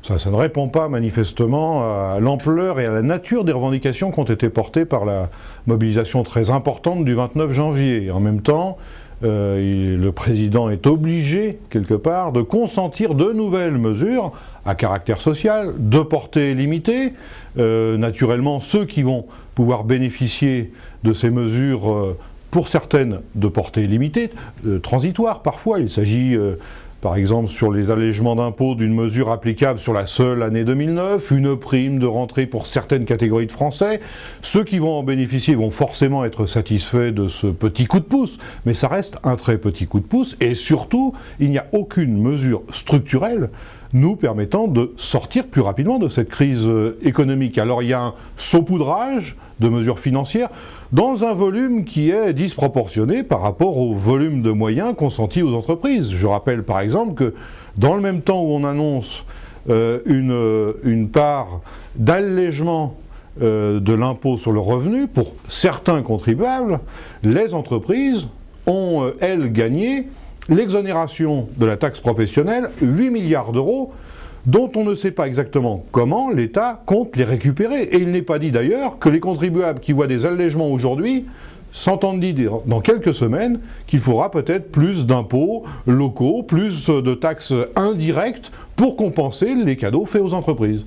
Ça ne répond pas manifestement à l'ampleur et à la nature des revendications qui ont été portées par la mobilisation très importante du 29 janvier. Et en même temps, le président est obligé, quelque part, de consentir de nouvelles mesures à caractère social, de portée limitée. Naturellement, ceux qui vont pouvoir bénéficier de ces mesures, pour certaines, de portée limitée, transitoire parfois. Il s'agit par exemple sur les allègements d'impôts d'une mesure applicable sur la seule année 2009, une prime de rentrée pour certaines catégories de Français. Ceux qui vont en bénéficier vont forcément être satisfaits de ce petit coup de pouce, mais ça reste un très petit coup de pouce, et surtout, il n'y a aucune mesure structurelle nous permettant de sortir plus rapidement de cette crise économique. Alors il y a un saupoudrage de mesures financières dans un volume qui est disproportionné par rapport au volume de moyens consentis aux entreprises. Je rappelle par exemple que dans le même temps où on annonce une part d'allègement de l'impôt sur le revenu pour certains contribuables, les entreprises ont, elles, gagné l'exonération de la taxe professionnelle, 8 milliards d'euros, dont on ne sait pas exactement comment l'État compte les récupérer. Et il n'est pas dit d'ailleurs que les contribuables qui voient des allègements aujourd'hui s'entendent dire dans quelques semaines qu'il faudra peut-être plus d'impôts locaux, plus de taxes indirectes pour compenser les cadeaux faits aux entreprises.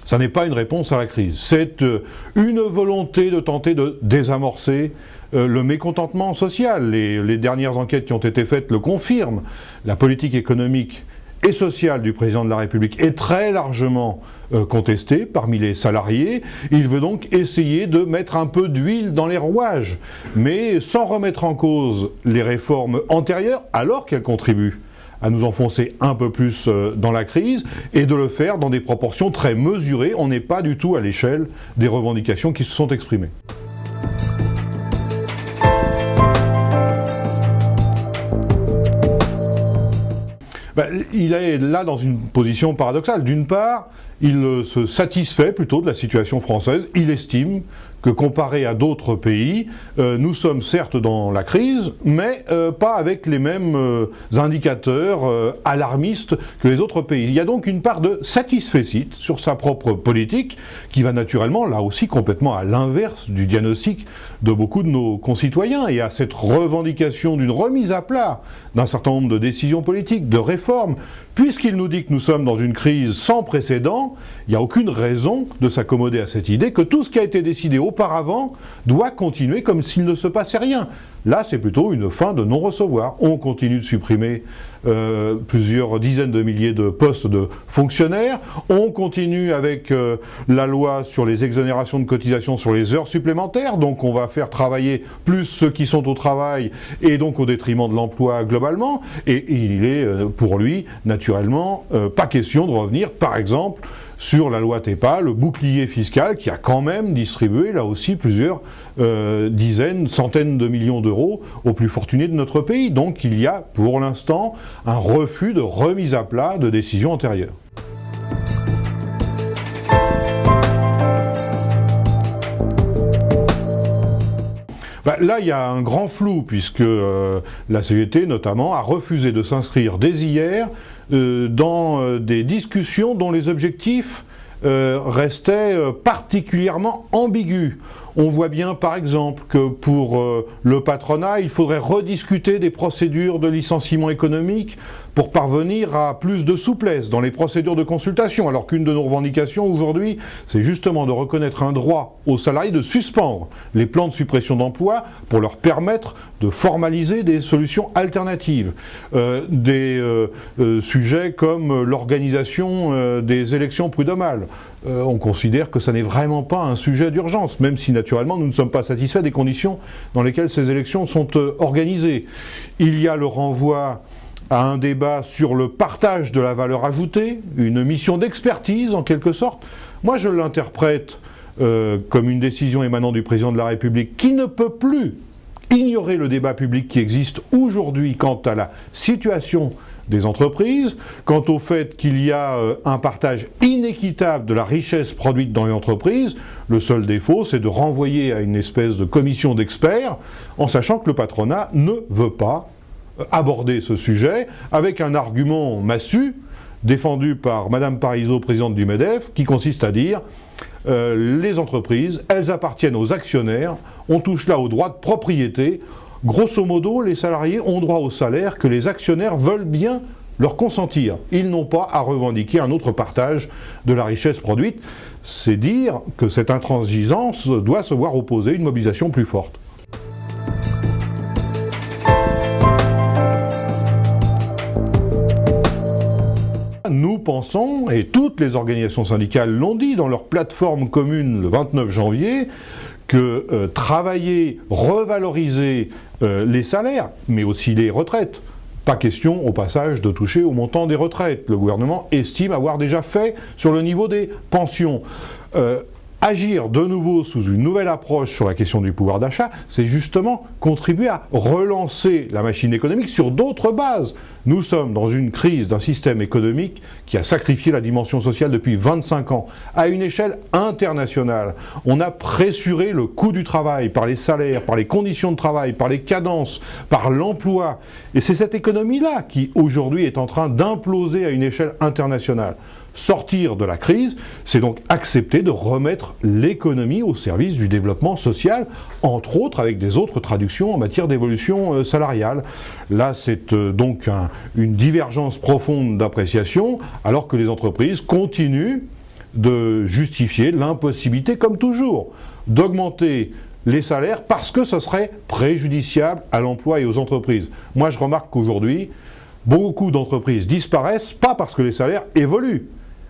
Ça n'est pas une réponse à la crise, c'est une volonté de tenter de désamorcer le mécontentement social. Les dernières enquêtes qui ont été faites le confirment. La politique économique et sociale du président de la République est très largement contestée parmi les salariés. Il veut donc essayer de mettre un peu d'huile dans les rouages, mais sans remettre en cause les réformes antérieures alors qu'elles contribuent à nous enfoncer un peu plus dans la crise, et de le faire dans des proportions très mesurées. On n'est pas du tout à l'échelle des revendications qui se sont exprimées. Il est là dans une position paradoxale. D'une part, il se satisfait plutôt de la situation française. Il estime que comparé à d'autres pays, nous sommes certes dans la crise, mais pas avec les mêmes indicateurs alarmistes que les autres pays. Il y a donc une part de satisfecit sur sa propre politique, qui va naturellement, là aussi, complètement à l'inverse du diagnostic de beaucoup de nos concitoyens, et à cette revendication d'une remise à plat d'un certain nombre de décisions politiques, de réformes. Puisqu'il nous dit que nous sommes dans une crise sans précédent, il n'y a aucune raison de s'accommoder à cette idée que tout ce qui a été décidé auparavant doit continuer comme s'il ne se passait rien. Là, c'est plutôt une fin de non-recevoir. On continue de supprimer plusieurs dizaines de milliers de postes de fonctionnaires. On continue avec la loi sur les exonérations de cotisations sur les heures supplémentaires. Donc on va faire travailler plus ceux qui sont au travail, et donc au détriment de l'emploi globalement. Et il est pour lui, naturellement, pas question de revenir, par exemple, sur la loi TEPA, le bouclier fiscal qui a quand même distribué, là aussi, plusieurs dizaines, centaines de millions d'euros aux plus fortunés de notre pays. Donc il y a, pour l'instant, un refus de remise à plat de décisions antérieures. Là, il y a un grand flou, puisque la CGT, notamment, a refusé de s'inscrire dès hier dans des discussions dont les objectifs restaient particulièrement ambigus. On voit bien, par exemple, que pour le patronat, il faudrait rediscuter des procédures de licenciement économique pour parvenir à plus de souplesse dans les procédures de consultation, alors qu'une de nos revendications aujourd'hui, c'est justement de reconnaître un droit aux salariés de suspendre les plans de suppression d'emplois pour leur permettre de formaliser des solutions alternatives. Des sujets comme l'organisation des élections prud'homales. On considère que ça n'est vraiment pas un sujet d'urgence, même si naturellement nous ne sommes pas satisfaits des conditions dans lesquelles ces élections sont organisées. Il y a le renvoi à un débat sur le partage de la valeur ajoutée, une mission d'expertise en quelque sorte. Moi je l'interprète comme une décision émanant du président de la République qui ne peut plus ignorer le débat public qui existe aujourd'hui quant à la situation des entreprises, quant au fait qu'il y a un partage inéquitable de la richesse produite dans les entreprises. Le seul défaut, c'est de renvoyer à une espèce de commission d'experts, en sachant que le patronat ne veut pas aborder ce sujet avec un argument massu, défendu par Madame Parisot, présidente du MEDEF, qui consiste à dire les entreprises, elles appartiennent aux actionnaires, on touche là au droit de propriété. Grosso modo, les salariés ont droit au salaire que les actionnaires veulent bien leur consentir. Ils n'ont pas à revendiquer un autre partage de la richesse produite. C'est dire que cette intransigeance doit se voir opposer une mobilisation plus forte. Nous pensons, et toutes les organisations syndicales l'ont dit dans leur plateforme commune le 29 janvier, que travailler, revaloriser les salaires, mais aussi les retraites. Pas question au passage de toucher au montant des retraites. Le gouvernement estime avoir déjà fait sur le niveau des pensions. Agir de nouveau sous une nouvelle approche sur la question du pouvoir d'achat, c'est justement contribuer à relancer la machine économique sur d'autres bases. Nous sommes dans une crise d'un système économique qui a sacrifié la dimension sociale depuis 25 ans, à une échelle internationale. On a pressuré le coût du travail par les salaires, par les conditions de travail, par les cadences, par l'emploi. Et c'est cette économie-là qui, aujourd'hui, est en train d'imploser à une échelle internationale. Sortir de la crise, c'est donc accepter de remettre l'économie au service du développement social, entre autres avec des autres traductions en matière d'évolution salariale. Là, c'est donc une divergence profonde d'appréciation, alors que les entreprises continuent de justifier l'impossibilité, comme toujours, d'augmenter les salaires parce que ce serait préjudiciable à l'emploi et aux entreprises. Moi, je remarque qu'aujourd'hui, beaucoup d'entreprises disparaissent, pas parce que les salaires évoluent,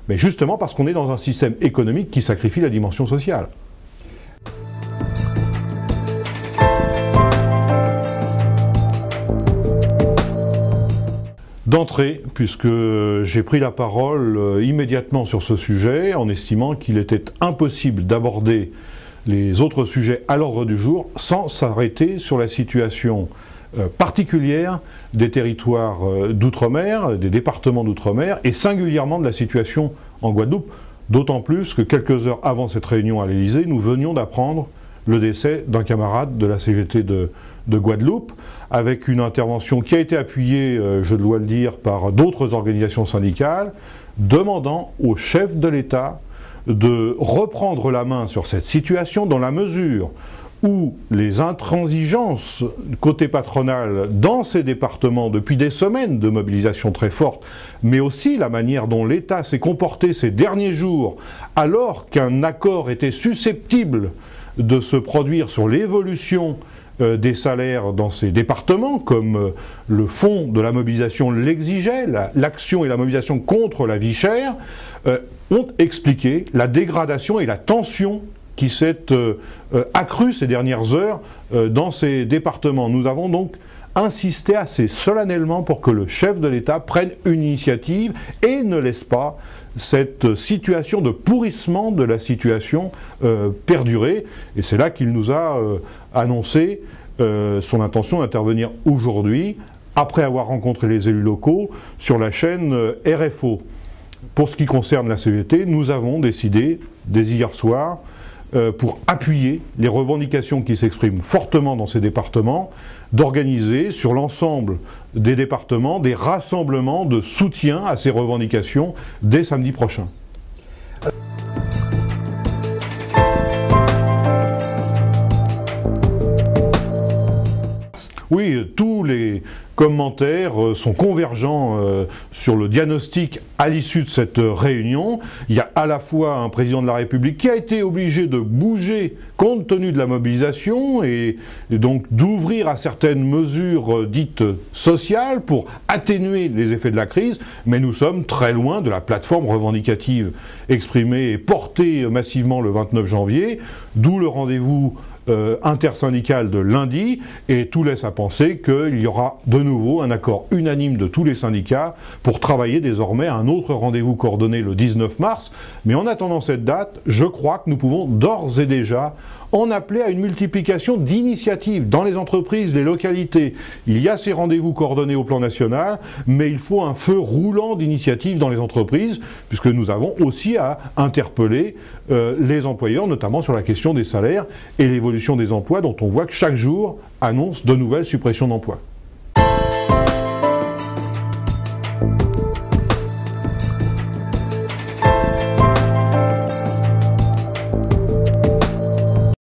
mais justement parce qu'on est dans un système économique qui sacrifie la dimension sociale. D'entrée, puisque j'ai pris la parole immédiatement sur ce sujet, en estimant qu'il était impossible d'aborder les autres sujets à l'ordre du jour sans s'arrêter sur la situation particulière des territoires d'outre-mer, des départements d'outre-mer, et singulièrement de la situation en Guadeloupe, d'autant plus que quelques heures avant cette réunion à l'Élysée, nous venions d'apprendre le décès d'un camarade de la CGT de Guadeloupe, avec une intervention qui a été appuyée, je dois le dire, par d'autres organisations syndicales, demandant au chef de l'État de reprendre la main sur cette situation dans la mesure où les intransigences côté patronal dans ces départements depuis des semaines de mobilisation très forte, mais aussi la manière dont l'État s'est comporté ces derniers jours, alors qu'un accord était susceptible de se produire sur l'évolution des salaires dans ces départements, comme le fond de la mobilisation l'exigeait, l'action et la mobilisation contre la vie chère, ont expliqué la dégradation et la tension qui s'est accrue ces dernières heures dans ces départements. Nous avons donc insisté assez solennellement pour que le chef de l'État prenne une initiative et ne laisse pas cette situation de pourrissement de la situation perdurer. Et c'est là qu'il nous a annoncé son intention d'intervenir aujourd'hui, après avoir rencontré les élus locaux, sur la chaîne RFO. Pour ce qui concerne la CGT, nous avons décidé, dès hier soir, pour appuyer les revendications qui s'expriment fortement dans ces départements, d'organiser sur l'ensemble des départements des rassemblements de soutien à ces revendications dès samedi prochain. Oui, tous les commentaires sont convergents sur le diagnostic à l'issue de cette réunion. Il y a à la fois un président de la République qui a été obligé de bouger compte tenu de la mobilisation et donc d'ouvrir à certaines mesures dites sociales pour atténuer les effets de la crise, mais nous sommes très loin de la plateforme revendicative exprimée et portée massivement le 29 janvier, d'où le rendez-vous intersyndical de lundi, et tout laisse à penser qu'il y aura de nouveau un accord unanime de tous les syndicats pour travailler désormais à un autre rendez-vous coordonné le 19 mars. Mais en attendant cette date, je crois que nous pouvons d'ores et déjà en appeler à une multiplication d'initiatives dans les entreprises, les localités. Il y a ces rendez-vous coordonnés au plan national, mais il faut un feu roulant d'initiatives dans les entreprises, puisque nous avons aussi à interpeller les employeurs, notamment sur la question des salaires et l'évolution des emplois, dont on voit que chaque jour annonce de nouvelles suppressions d'emplois.